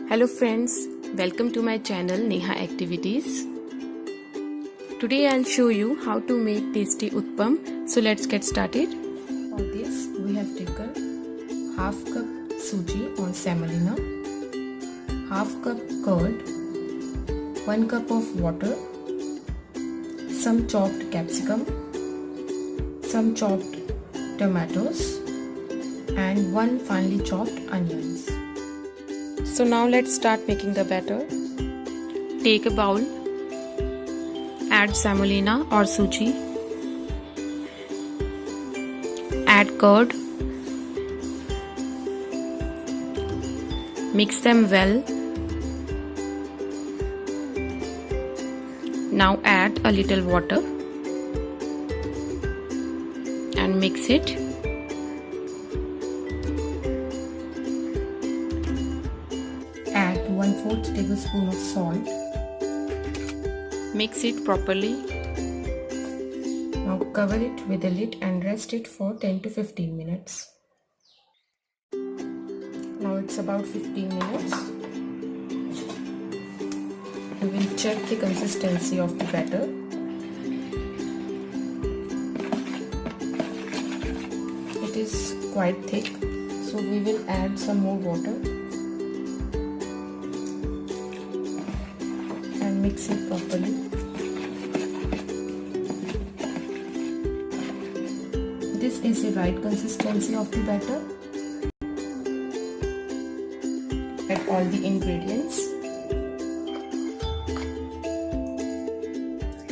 Hello friends, welcome to my channel NEHA Activities. Today I'll show you how to make tasty Uttapam. So let's get started. For this we have taken half cup suji or semolina, half cup curd, 1 cup of water, some chopped capsicum, some chopped tomatoes and 1 finely chopped onions. So now let's start making the batter. Take a bowl, add semolina or suji, add curd, mix them well. Now add a little water and mix it. Add 1/4 tablespoon of salt. Mix it properly. Now cover it with a lid and rest it for 10 to 15 minutes. Now it's about 15 minutes. We will check the consistency of the batter. It is quite thick, so we will add some more water. And mix it properly. This is the right consistency of the batter. Add all the ingredients.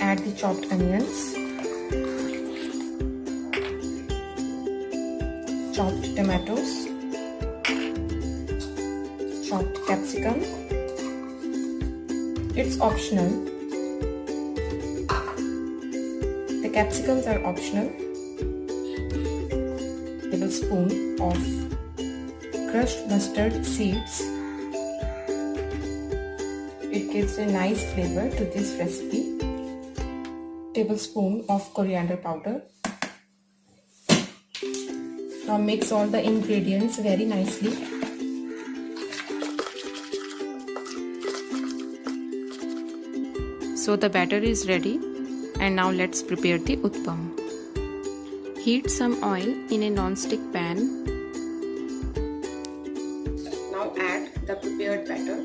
Add the chopped onions, chopped tomatoes, chopped capsicum. It's optional. The capsicums are optional. Tablespoon of crushed mustard seeds. It gives a nice flavor to this recipe. Tablespoon of coriander powder. Now mix all the ingredients very nicely. So the batter is ready, and now let's prepare the Uttapam. Heat some oil in a non-stick pan. Now add the prepared batter.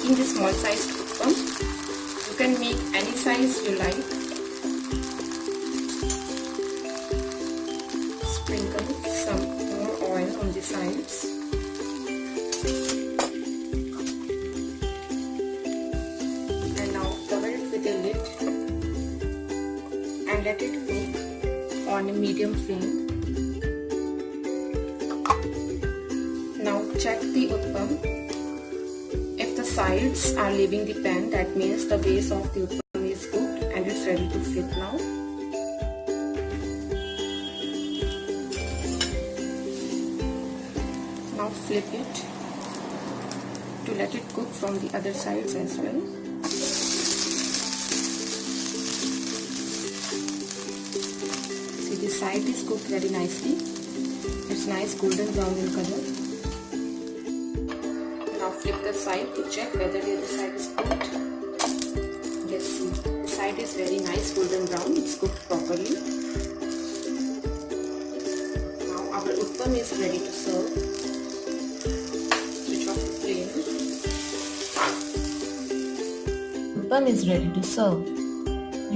In the small sized Uttapam, you can make any size you like. Sprinkle some more oil on the sides. And let it cook on a medium flame. Now check the Uttapam. If the sides are leaving the pan, that means the base of the Uttapam is cooked and it's ready to flip now. Now flip it to let it cook from the other sides as well. The side is cooked very nicely. It's nice golden brown in color. Now flip the side to check whether the other side is cooked. Yes, see, the side is very nice golden brown. It's cooked properly. Now our Uttapam is ready to serve. Switch off the flame. Uttapam is ready to serve.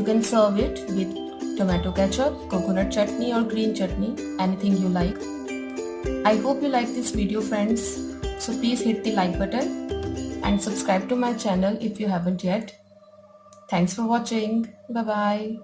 You can serve it with tomato ketchup, coconut chutney or green chutney, anything you like. I hope you like this video, friends. So please hit the like button and subscribe to my channel if you haven't yet. Thanks for watching. Bye bye.